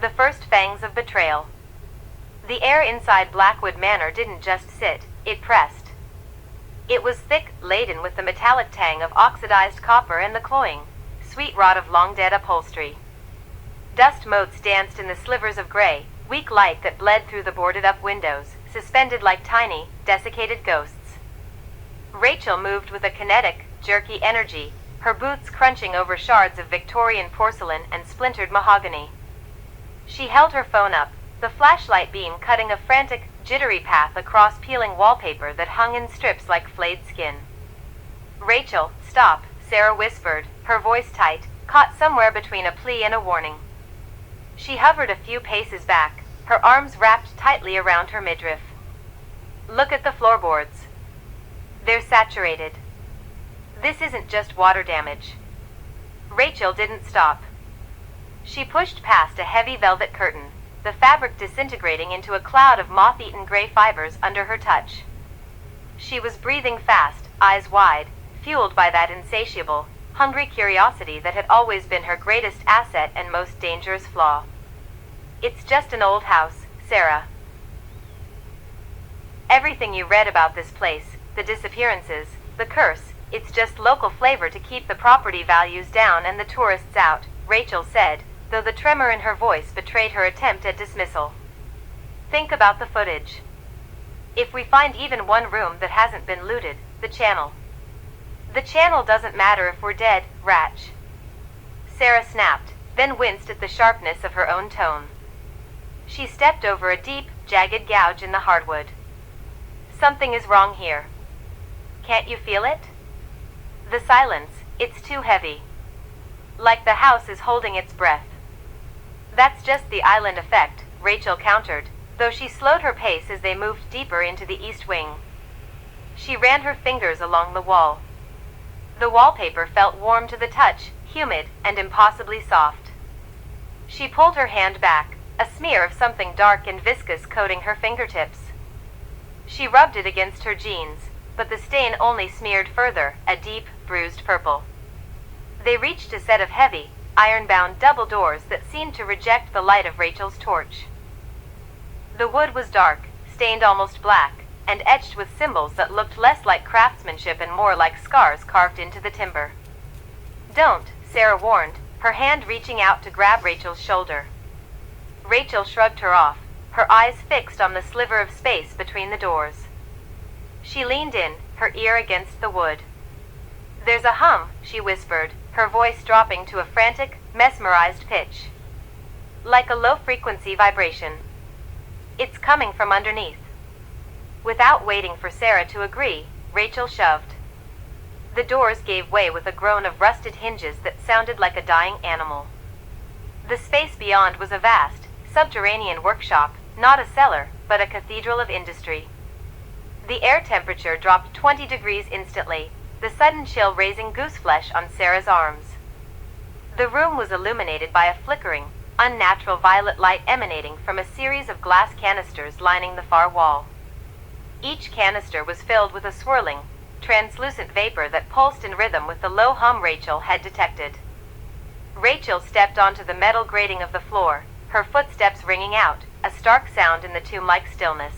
The first fangs of betrayal. The air inside Blackwood Manor didn't just sit, it pressed. It was thick, laden with the metallic tang of oxidized copper and the cloying, sweet rot of long-dead upholstery. Dust motes danced in the slivers of gray, weak light that bled through the boarded-up windows, suspended like tiny, desiccated ghosts. Rachel moved with a kinetic, jerky energy, her boots crunching over shards of Victorian porcelain and splintered mahogany. She held her phone up, the flashlight beam cutting a frantic, jittery path across peeling wallpaper that hung in strips like flayed skin. "Rachel, stop," Sarah whispered, her voice tight, caught somewhere between a plea and a warning. She hovered a few paces back, her arms wrapped tightly around her midriff. "Look at the floorboards. They're saturated. This isn't just water damage." Rachel didn't stop. She pushed past a heavy velvet curtain, the fabric disintegrating into a cloud of moth-eaten gray fibers under her touch. She was breathing fast, eyes wide, fueled by that insatiable, hungry curiosity that had always been her greatest asset and most dangerous flaw. "It's just an old house, Sarah. Everything you read about this place, the disappearances, the curse, it's just local flavor to keep the property values down and the tourists out," Rachel said, though the tremor in her voice betrayed her attempt at dismissal. "Think about the footage. If we find even one room that hasn't been looted, the channel. The channel doesn't matter if we're dead, Ratch." Sarah snapped, then winced at the sharpness of her own tone. She stepped over a deep, jagged gouge in the hardwood. "Something is wrong here. Can't you feel it?" The silence, it's too heavy. Like the house is holding its breath. "That's just the island effect," Rachel countered, though she slowed her pace as they moved deeper into the east wing. She ran her fingers along the wall. The wallpaper felt warm to the touch, humid, and impossibly soft. She pulled her hand back, a smear of something dark and viscous coating her fingertips. She rubbed it against her jeans, but the stain only smeared further, a deep, bruised purple. They reached a set of heavy, iron-bound double doors that seemed to reject the light of Rachel's torch. The wood was dark, stained almost black, and etched with symbols that looked less like craftsmanship and more like scars carved into the timber. "Don't," Sarah warned, her hand reaching out to grab Rachel's shoulder. Rachel shrugged her off, her eyes fixed on the sliver of space between the doors. She leaned in, her ear against the wood. "There's a hum," she whispered, her voice dropping to a frantic, mesmerized pitch. Like a low-frequency vibration. "It's coming from underneath." Without waiting for Sarah to agree, Rachel shoved. The doors gave way with a groan of rusted hinges that sounded like a dying animal. The space beyond was a vast, subterranean workshop, not a cellar, but a cathedral of industry. The air temperature dropped 20 degrees instantly, the sudden chill raising gooseflesh on Sarah's arms. The room was illuminated by a flickering, unnatural violet light emanating from a series of glass canisters lining the far wall. Each canister was filled with a swirling, translucent vapor that pulsed in rhythm with the low hum Rachel had detected. Rachel stepped onto the metal grating of the floor, her footsteps ringing out, a stark sound in the tomb-like stillness.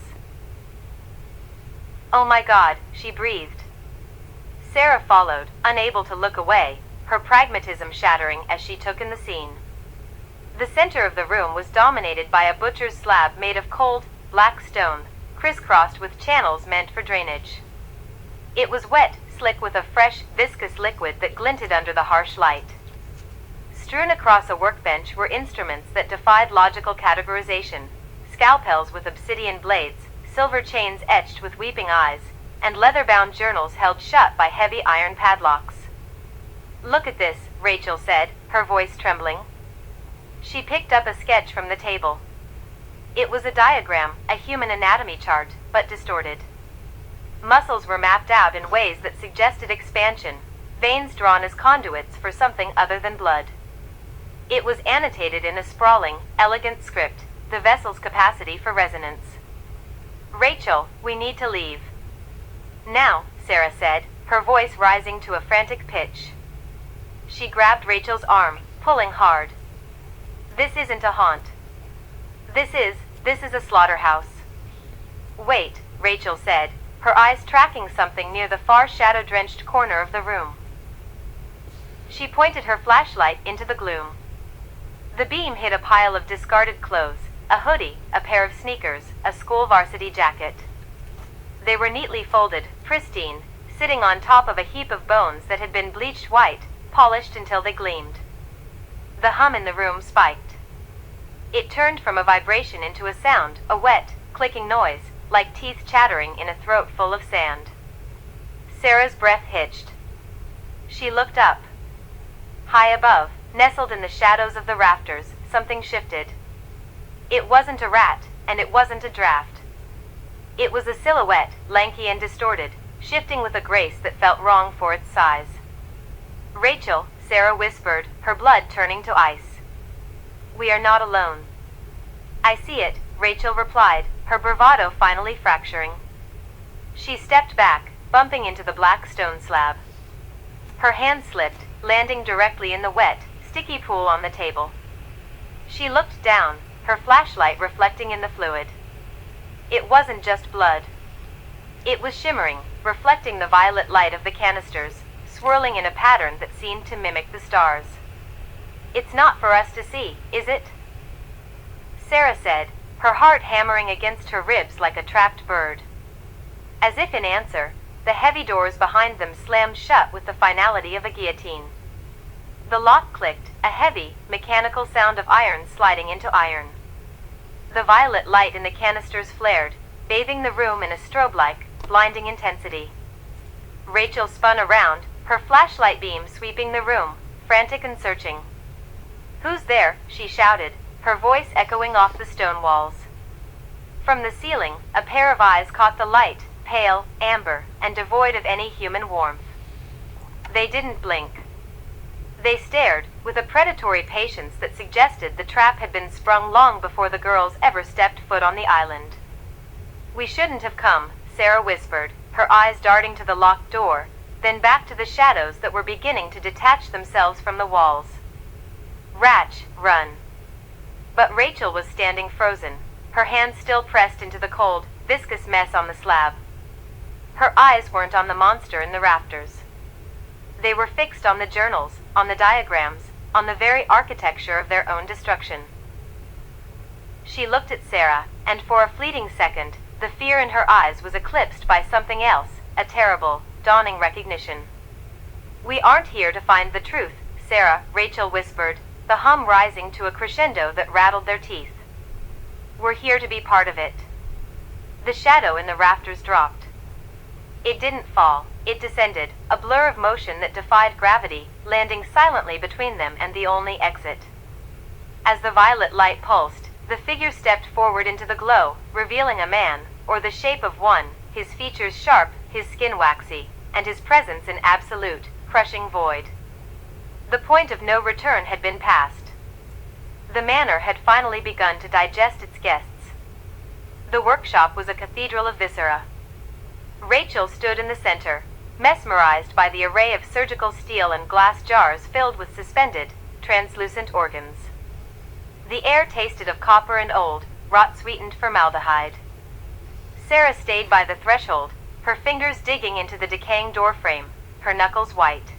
"Oh my God," she breathed. Sarah followed, unable to look away, her pragmatism shattering as she took in the scene. The center of the room was dominated by a butcher's slab made of cold, black stone, crisscrossed with channels meant for drainage. It was wet, slick with a fresh, viscous liquid that glinted under the harsh light. Strewn across a workbench were instruments that defied logical categorization, scalpels with obsidian blades, silver chains etched with weeping eyes, and leather-bound journals held shut by heavy iron padlocks. "Look at this," Rachel said, her voice trembling. She picked up a sketch from the table. It was a diagram, a human anatomy chart, but distorted. Muscles were mapped out in ways that suggested expansion, veins drawn as conduits for something other than blood. It was annotated in a sprawling, elegant script, the vessel's capacity for resonance. "Rachel, we need to leave." "Now," Sarah said, her voice rising to a frantic pitch. She grabbed Rachel's arm, pulling hard. "This isn't a haunt. This is a slaughterhouse. Wait, Rachel said, her eyes tracking something near the far shadow-drenched corner of the room. She pointed her flashlight into the gloom. The beam hit a pile of discarded clothes, a hoodie, a pair of sneakers, a school varsity jacket. They were neatly folded, pristine, sitting on top of a heap of bones that had been bleached white, polished until they gleamed. The hum in the room spiked. It turned from a vibration into a sound, a wet, clicking noise, like teeth chattering in a throat full of sand. Sarah's breath hitched. She looked up. High above, nestled in the shadows of the rafters, something shifted. It wasn't a rat, and it wasn't a draft. It was a silhouette, lanky and distorted, shifting with a grace that felt wrong for its size. Rachel, Sarah whispered, her blood turning to ice. We are not alone. I see it, Rachel replied, her bravado finally fracturing. She stepped back, bumping into the black stone slab. Her hand slipped, landing directly in the wet, sticky pool on the table. She looked down, her flashlight reflecting in the fluid. It wasn't just blood. It was shimmering, reflecting the violet light of the canisters, swirling in a pattern that seemed to mimic the stars. It's not for us to see, is it? Sarah said, her heart hammering against her ribs like a trapped bird. As if in answer, the heavy doors behind them slammed shut with the finality of a guillotine. The lock clicked, a heavy, mechanical sound of iron sliding into iron. The violet light in the canisters flared, bathing the room in a strobe-like, blinding intensity. Rachel spun around, her flashlight beam sweeping the room, frantic and searching. Who's there? She shouted, her voice echoing off the stone walls. From the ceiling, a pair of eyes caught the light, pale, amber, and devoid of any human warmth. They didn't blink. They stared, with a predatory patience that suggested the trap had been sprung long before the girls ever stepped foot on the island. We shouldn't have come, Sarah whispered, her eyes darting to the locked door, then back to the shadows that were beginning to detach themselves from the walls. Ratch, run. But Rachel was standing frozen, her hands still pressed into the cold, viscous mess on the slab. Her eyes weren't on the monster in the rafters. They were fixed on the journals, on the diagrams, on the very architecture of their own destruction. She looked at Sarah, and for a fleeting second, the fear in her eyes was eclipsed by something else, a terrible, dawning recognition. We aren't here to find the truth, Sarah, Rachel whispered, the hum rising to a crescendo that rattled their teeth. We're here to be part of it. The shadow in the rafters dropped. It didn't fall, it descended, a blur of motion that defied gravity, landing silently between them and the only exit. As the violet light pulsed, the figure stepped forward into the glow, revealing a man, or the shape of one, his features sharp, his skin waxy, and his presence an absolute, crushing void. The point of no return had been passed. The manor had finally begun to digest its guests. The workshop was a cathedral of viscera. Rachel stood in the center, mesmerized by the array of surgical steel and glass jars filled with suspended, translucent organs. The air tasted of copper and old, rot-sweetened formaldehyde. Sarah stayed by the threshold, her fingers digging into the decaying doorframe, her knuckles white.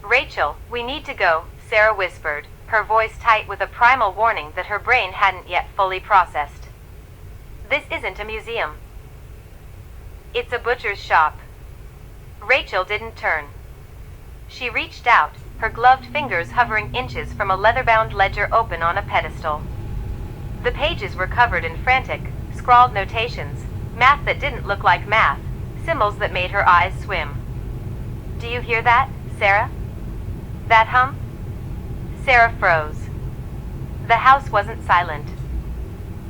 Rachel, we need to go, Sarah whispered, her voice tight with a primal warning that her brain hadn't yet fully processed. This isn't a museum. It's a butcher's shop. Rachel didn't turn. She reached out, her gloved fingers hovering inches from a leather-bound ledger open on a pedestal. The pages were covered in frantic, scrawled notations, math that didn't look like math, symbols that made her eyes swim. Do you hear that, Sarah? That hum? Sarah froze. The house wasn't silent.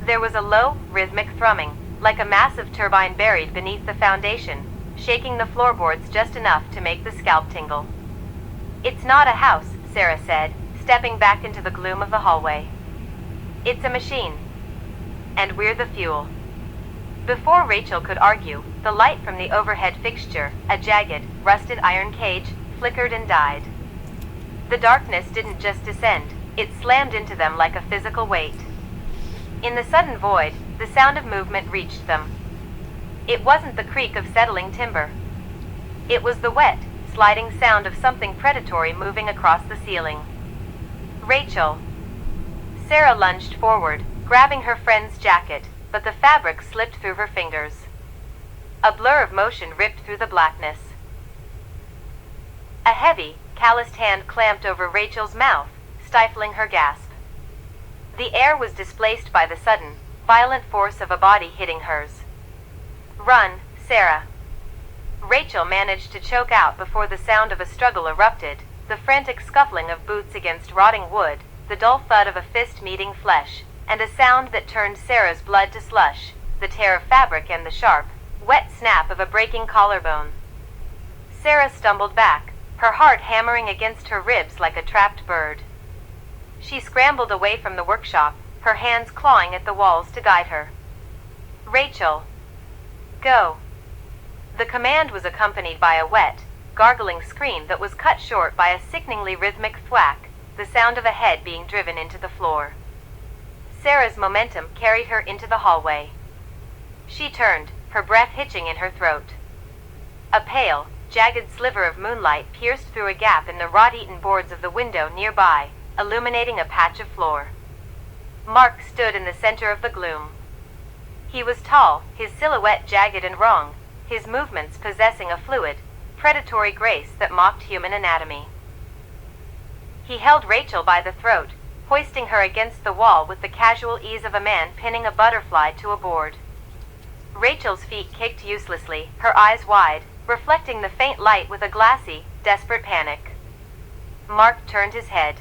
There was a low, rhythmic thrumming, like a massive turbine buried beneath the foundation, shaking the floorboards just enough to make the scalp tingle. It's not a house, Sarah said, stepping back into the gloom of the hallway. It's a machine. And we're the fuel. Before Rachel could argue, the light from the overhead fixture, a jagged, rusted iron cage, flickered and died. The darkness didn't just descend, it slammed into them like a physical weight. In the sudden void, the sound of movement reached them. It wasn't the creak of settling timber. It was the wet, sliding sound of something predatory moving across the ceiling. Rachel. Sarah lunged forward, grabbing her friend's jacket, but the fabric slipped through her fingers. A blur of motion ripped through the blackness. A heavy, calloused hand clamped over Rachel's mouth, stifling her gasp. The air was displaced by the sudden, violent force of a body hitting hers. "Run, Sarah." Rachel managed to choke out before the sound of a struggle erupted, the frantic scuffling of boots against rotting wood, the dull thud of a fist meeting flesh, and a sound that turned Sarah's blood to slush, the tear of fabric and the sharp, wet snap of a breaking collarbone. Sarah stumbled back, her heart hammering against her ribs like a trapped bird. She scrambled away from the workshop, her hands clawing at the walls to guide her. "Rachel. Go." The command was accompanied by a wet, gargling scream that was cut short by a sickeningly rhythmic thwack, the sound of a head being driven into the floor. Sarah's momentum carried her into the hallway. She turned, her breath hitching in her throat. A pale, jagged sliver of moonlight pierced through a gap in the rot-eaten boards of the window nearby, illuminating a patch of floor. Mark stood in the center of the gloom. He was tall, his silhouette jagged and wrong, his movements possessing a fluid, predatory grace that mocked human anatomy. He held Rachel by the throat, hoisting her against the wall with the casual ease of a man pinning a butterfly to a board. Rachel's feet kicked uselessly, her eyes wide, reflecting the faint light with a glassy, desperate panic. Mark turned his head.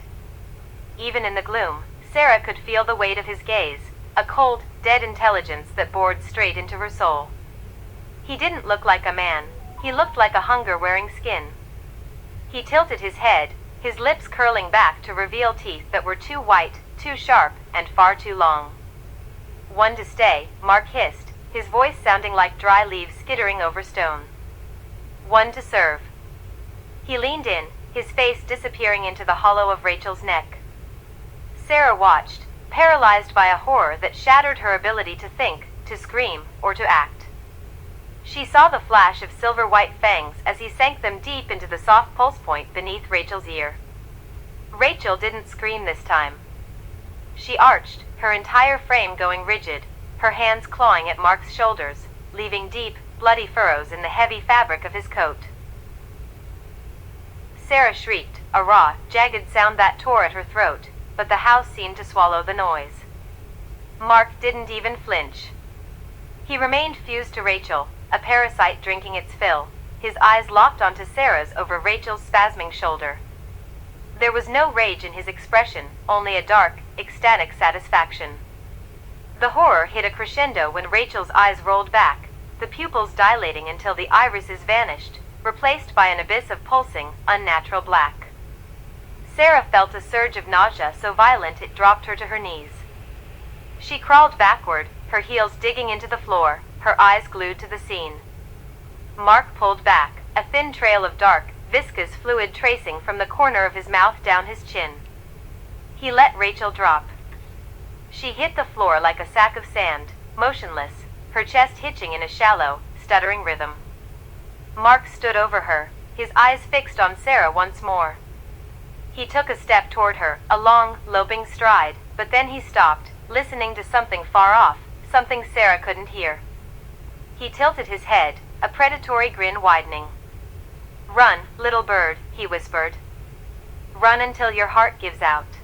Even in the gloom, Sarah could feel the weight of his gaze, a cold, dead intelligence that bored straight into her soul. He didn't look like a man, he looked like a hunger-wearing skin. He tilted his head, his lips curling back to reveal teeth that were too white, too sharp, and far too long. "One to stay," Mark hissed, his voice sounding like dry leaves skittering over stone. "One to serve." He leaned in, his face disappearing into the hollow of Rachel's neck. Sarah watched, paralyzed by a horror that shattered her ability to think, to scream, or to act. She saw the flash of silver-white fangs as he sank them deep into the soft pulse point beneath Rachel's ear. Rachel didn't scream this time. She arched, her entire frame going rigid, her hands clawing at Mark's shoulders, leaving deep, bloody furrows in the heavy fabric of his coat. Sarah shrieked, a raw, jagged sound that tore at her throat, but the house seemed to swallow the noise. Mark didn't even flinch. He remained fused to Rachel, a parasite drinking its fill, his eyes locked onto Sarah's over Rachel's spasming shoulder. There was no rage in his expression, only a dark, ecstatic satisfaction. The horror hit a crescendo when Rachel's eyes rolled back, the pupils dilating until the irises vanished, replaced by an abyss of pulsing, unnatural black. Sarah felt a surge of nausea so violent it dropped her to her knees. She crawled backward, her heels digging into the floor, her eyes glued to the scene. Mark pulled back, a thin trail of dark, viscous fluid tracing from the corner of his mouth down his chin. He let Rachel drop. She hit the floor like a sack of sand, motionless, her chest hitching in a shallow, stuttering rhythm. Mark stood over her, his eyes fixed on Sarah once more. He took a step toward her, a long, loping stride, but then he stopped, listening to something far off, something Sarah couldn't hear. He tilted his head, a predatory grin widening. "Run, little bird," he whispered. "Run until your heart gives out.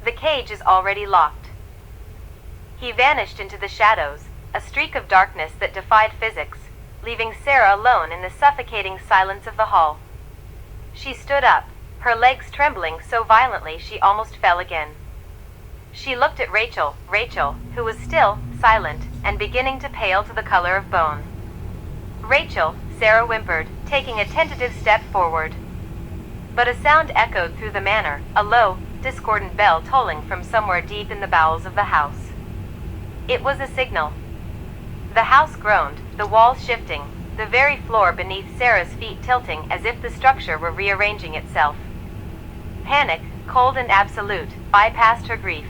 The cage is already locked." He vanished into the shadows, a streak of darkness that defied physics, leaving Sarah alone in the suffocating silence of the hall. She stood up, her legs trembling so violently she almost fell again. She looked at Rachel, who was still, silent, and beginning to pale to the color of bone. "Rachel," Sarah whimpered, taking a tentative step forward. But a sound echoed through the manor, a low, discordant bell tolling from somewhere deep in the bowels of the house. It was a signal. The house groaned, the walls shifting, the very floor beneath Sarah's feet tilting as if the structure were rearranging itself. Panic, cold and absolute, bypassed her grief.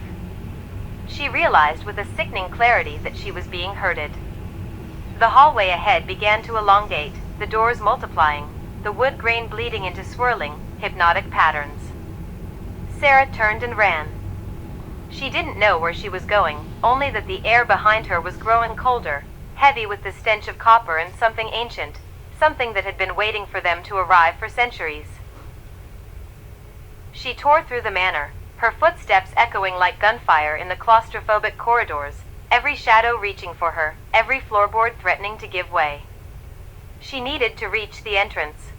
She She realized with a sickening clarity that she was being herded. The hallway ahead began to elongate, the doors multiplying, the wood grain bleeding into swirling, hypnotic patterns. Sarah turned and ran. She didn't know where she was going, only that the air behind her was growing colder, heavy with the stench of copper and something ancient, something that had been waiting for them to arrive for centuries. She tore through the manor, her footsteps echoing like gunfire in the claustrophobic corridors, every shadow reaching for her, every floorboard threatening to give way. She needed to reach the entrance.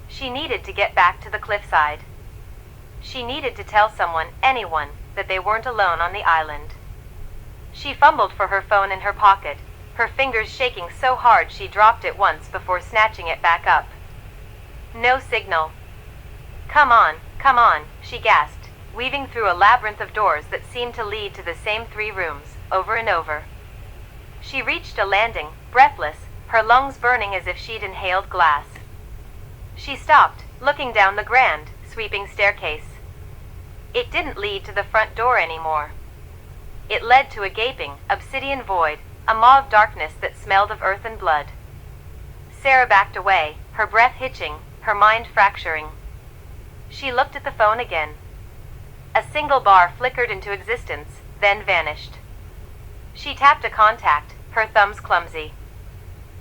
She needed to get back to the cliffside. She needed to tell someone, anyone, that they weren't alone on the island. She fumbled for her phone in her pocket, her fingers shaking so hard she dropped it once before snatching it back up. No signal. Come on, she gasped, weaving through a labyrinth of doors that seemed to lead to the same 3 rooms, over and over. She reached a landing, breathless, her lungs burning as if she'd inhaled glass. She stopped, looking down the grand, sweeping staircase. It didn't lead to the front door anymore. It led to a gaping, obsidian void, a maw of darkness that smelled of earth and blood. Sarah backed away, her breath hitching, her mind fracturing. She looked at the phone again. A single bar flickered into existence, then vanished. She tapped a contact, her thumbs clumsy.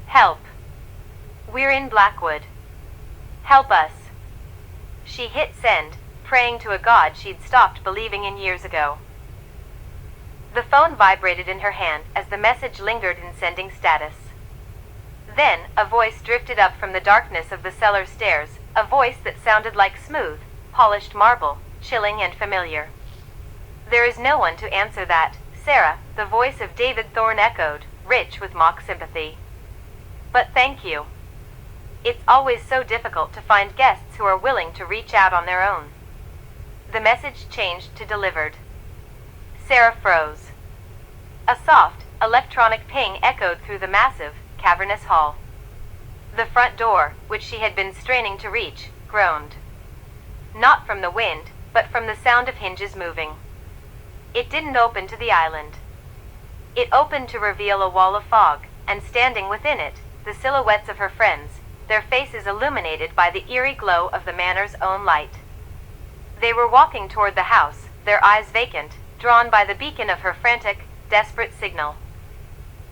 Help. We're in Blackwood. Help us. She hit send, praying to a god she'd stopped believing in years ago. The phone vibrated in her hand as the message lingered in sending status. Then, a voice drifted up from the darkness of the cellar stairs, a voice that sounded like smooth, polished marble, chilling and familiar. There is no one to answer that, Sarah, the voice of David Thorne echoed, rich with mock sympathy. But thank you. It's always so difficult to find guests who are willing to reach out on their own. The message changed to delivered. Sarah froze. A soft, electronic ping echoed through the massive, cavernous hall. The front door, which she had been straining to reach, groaned. Not from the wind, but from the sound of hinges moving. It didn't open to the island. It opened to reveal a wall of fog, and standing within it, the silhouettes of her friends, their faces illuminated by the eerie glow of the manor's own light. They were walking toward the house, their eyes vacant, drawn by the beacon of her frantic, desperate signal.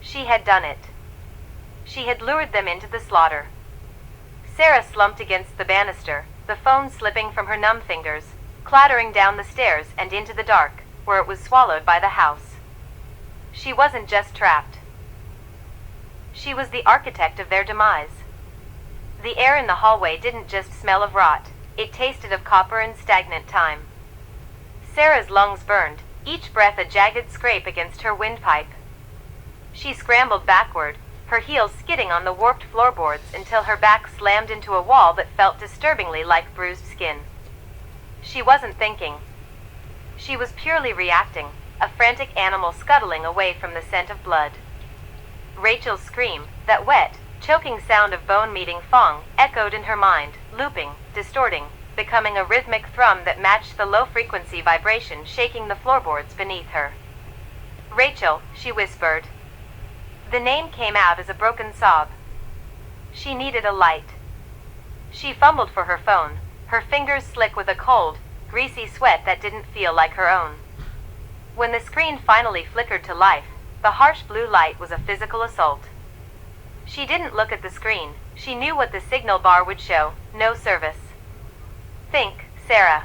She had done it. She had lured them into the slaughter. Sarah slumped against the banister, the phone slipping from her numb fingers, clattering down the stairs and into the dark, where it was swallowed by the house. She wasn't just trapped. She was the architect of their demise. The air in the hallway didn't just smell of rot, it tasted of copper and stagnant time. Sarah's lungs burned, each breath a jagged scrape against her windpipe. She scrambled backward, her heels skidding on the warped floorboards until her back slammed into a wall that felt disturbingly like bruised skin. She wasn't thinking. She was purely reacting, a frantic animal scuttling away from the scent of blood. Rachel's scream, that wet, choking sound of bone-meeting Fong, echoed in her mind, looping, distorting, becoming a rhythmic thrum that matched the low-frequency vibration shaking the floorboards beneath her. Rachel, she whispered. The name came out as a broken sob. She needed a light. She fumbled for her phone, her fingers slick with a cold, greasy sweat that didn't feel like her own. When the screen finally flickered to life, the harsh blue light was a physical assault. She didn't look at the screen, she knew what the signal bar would show, no service. Think, Sarah.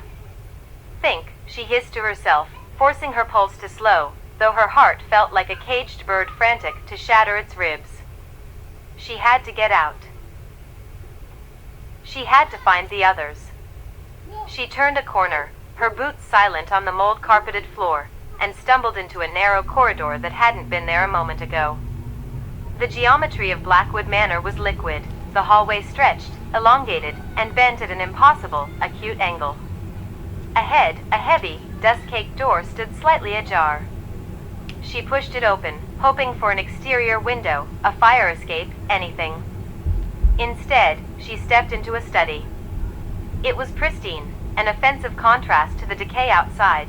Think, she hissed to herself, forcing her pulse to slow, though her heart felt like a caged bird frantic to shatter its ribs. She had to get out. She had to find the others. She turned a corner, her boots silent on the mold-carpeted floor, and stumbled into a narrow corridor that hadn't been there a moment ago. The geometry of Blackwood Manor was liquid, the hallway stretched, elongated, and bent at an impossible, acute angle. Ahead, a heavy, dust-caked door stood slightly ajar. She pushed it open, hoping for an exterior window, a fire escape, anything. Instead, she stepped into a study. It was pristine, an offensive contrast to the decay outside.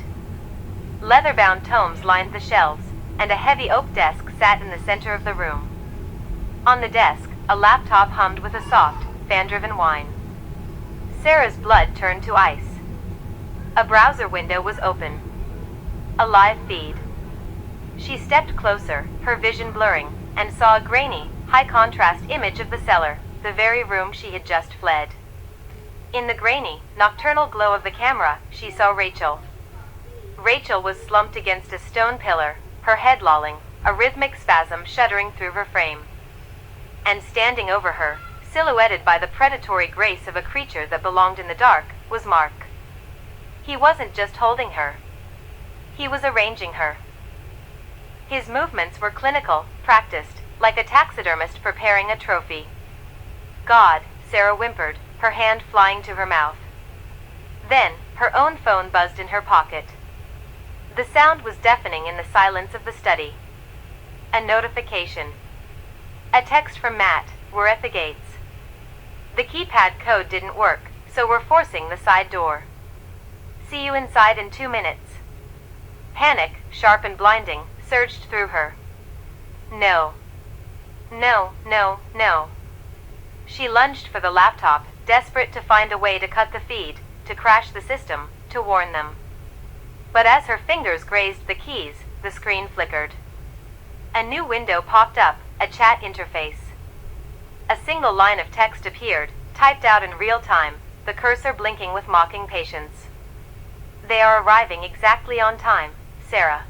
Leather-bound tomes lined the shelves, and a heavy oak desk sat in the center of the room. On the desk, a laptop hummed with a soft, fan-driven whine. Sarah's blood turned to ice. A browser window was open. A live feed. She stepped closer, her vision blurring, and saw a grainy, high-contrast image of the cellar, the very room she had just fled. In the grainy, nocturnal glow of the camera, she saw Rachel. Rachel was slumped against a stone pillar, her head lolling, a rhythmic spasm shuddering through her frame. And standing over her, silhouetted by the predatory grace of a creature that belonged in the dark, was Mark. He wasn't just holding her. He was arranging her. His movements were clinical, practiced, like a taxidermist preparing a trophy. God, Sarah whimpered, her hand flying to her mouth. Then, her own phone buzzed in her pocket. The sound was deafening in the silence of the study. A notification. A text from Matt, "We're at the gates. The keypad code didn't work, so we're forcing the side door. See you inside in 2 minutes." Panic, sharp and blinding, surged through her. No. No, no, no. She lunged for the laptop, desperate to find a way to cut the feed, to crash the system, to warn them. But as her fingers grazed the keys, the screen flickered. A new window popped up, a chat interface. A single line of text appeared, typed out in real time, the cursor blinking with mocking patience. "They are arriving exactly on time, Sarah.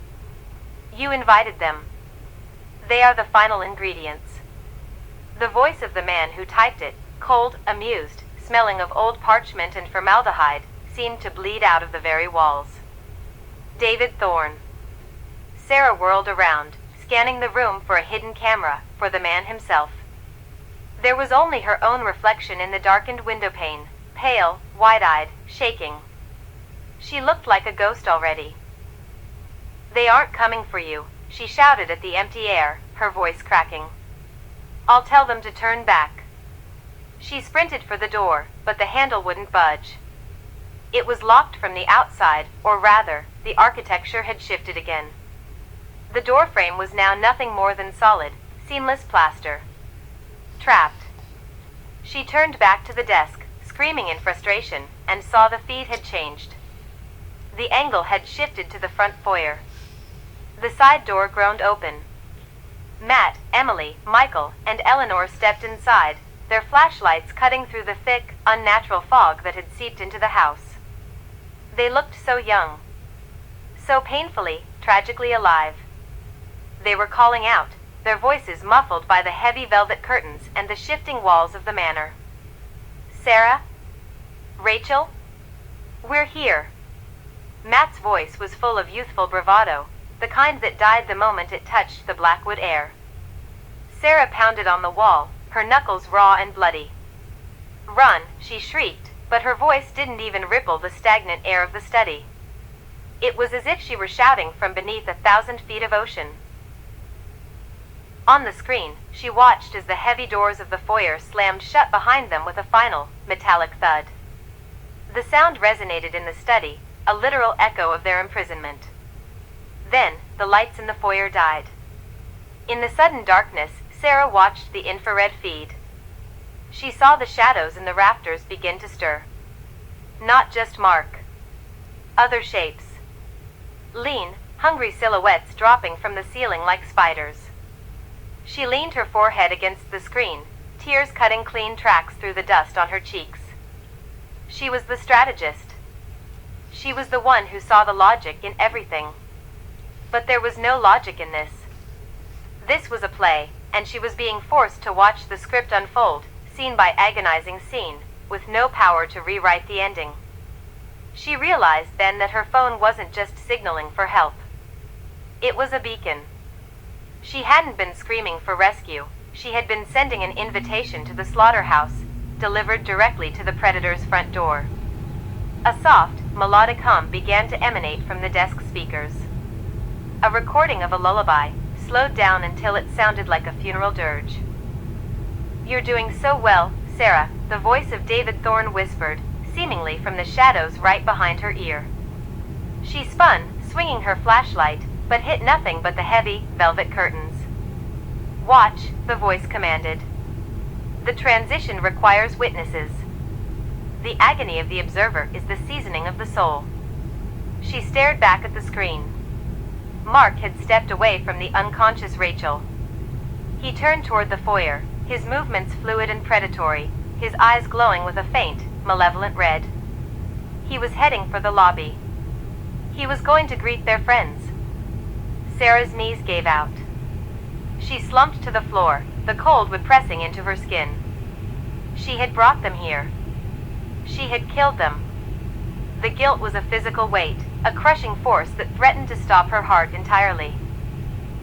You invited them. They are the final ingredients." The voice of the man who typed it, cold, amused, smelling of old parchment and formaldehyde, seemed to bleed out of the very walls. David Thorne. Sarah whirled around, scanning the room for a hidden camera, for the man himself. There was only her own reflection in the darkened windowpane, pale, wide-eyed, shaking. She looked like a ghost already. "They aren't coming for you," she shouted at the empty air, her voice cracking. "I'll tell them to turn back." She sprinted for the door, but the handle wouldn't budge. It was locked from the outside, or rather, the architecture had shifted again. The doorframe was now nothing more than solid, seamless plaster. Trapped. She turned back to the desk, screaming in frustration, and saw the feed had changed. The angle had shifted to the front foyer. The side door groaned open. Matt, Emily, Michael, and Eleanor stepped inside, their flashlights cutting through the thick, unnatural fog that had seeped into the house. They looked so young. So painfully, tragically alive. They were calling out, their voices muffled by the heavy velvet curtains and the shifting walls of the manor. "Sarah? Rachel? We're here." Matt's voice was full of youthful bravado, the kind that died the moment it touched the Blackwood air. Sarah pounded on the wall, her knuckles raw and bloody. "Run," she shrieked, but her voice didn't even ripple the stagnant air of the study. It was as if she were shouting from beneath 1,000 feet of ocean. On the screen, she watched as the heavy doors of the foyer slammed shut behind them with a final, metallic thud. The sound resonated in the study, a literal echo of their imprisonment. Then, the lights in the foyer died. In the sudden darkness, Sarah watched the infrared feed. She saw the shadows in the rafters begin to stir. Not just Mark. Other shapes. Lean, hungry silhouettes dropping from the ceiling like spiders. She leaned her forehead against the screen, tears cutting clean tracks through the dust on her cheeks. She was the strategist. She was the one who saw the logic in everything. But there was no logic in this. This was a play, and she was being forced to watch the script unfold, scene by agonizing scene, with no power to rewrite the ending. She realized then that her phone wasn't just signaling for help. It was a beacon. She hadn't been screaming for rescue, she had been sending an invitation to the slaughterhouse, delivered directly to the predator's front door. A soft, melodic hum began to emanate from the desk speakers. A recording of a lullaby, slowed down until it sounded like a funeral dirge. "You're doing so well, Sarah," the voice of David Thorne whispered, seemingly from the shadows right behind her ear. She spun, swinging her flashlight, but hit nothing but the heavy, velvet curtains. "Watch," the voice commanded. "The transition requires witnesses. The agony of the observer is the seasoning of the soul." She stared back at the screen. Mark had stepped away from the unconscious Rachel. He turned toward the foyer, his movements fluid and predatory, his eyes glowing with a faint, malevolent red. He was heading for the lobby. He was going to greet their friends. Sarah's knees gave out. She slumped to the floor, the cold wood pressing into her skin. She had brought them here. She had killed them. The guilt was a physical weight, a crushing force that threatened to stop her heart entirely.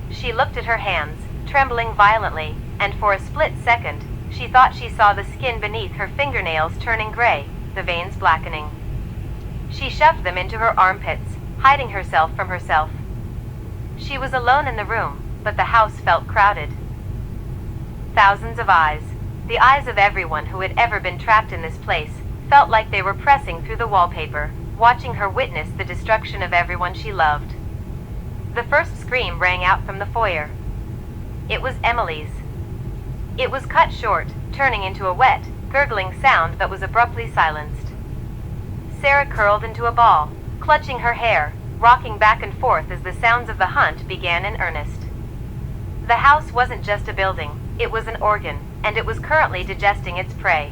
She looked at her hands, trembling violently, and for a split second, she thought she saw the skin beneath her fingernails turning gray, the veins blackening. She shoved them into her armpits, hiding herself from herself. She was alone in the room, but the house felt crowded. Thousands of eyes, the eyes of everyone who had ever been trapped in this place, felt like they were pressing through the wallpaper, watching her witness the destruction of everyone she loved. The first scream rang out from the foyer. It was Emily's. It was cut short, turning into a wet, gurgling sound that was abruptly silenced. Sarah curled into a ball, clutching her hair, rocking back and forth as the sounds of the hunt began in earnest. The house wasn't just a building, it was an organ, and it was currently digesting its prey.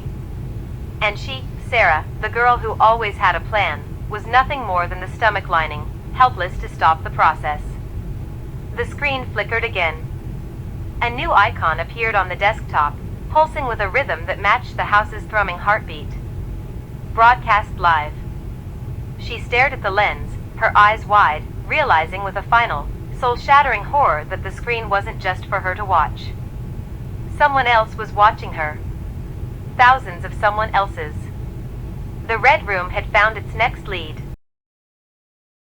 And she, Sarah, the girl who always had a plan, was nothing more than the stomach lining, helpless to stop the process. The screen flickered again. A new icon appeared on the desktop, pulsing with a rhythm that matched the house's thrumming heartbeat. Broadcast live. She stared at the lens, her eyes wide, realizing with a final, soul-shattering horror that the screen wasn't just for her to watch. Someone else was watching her. Thousands of someone else's. The Red Room had found its next lead,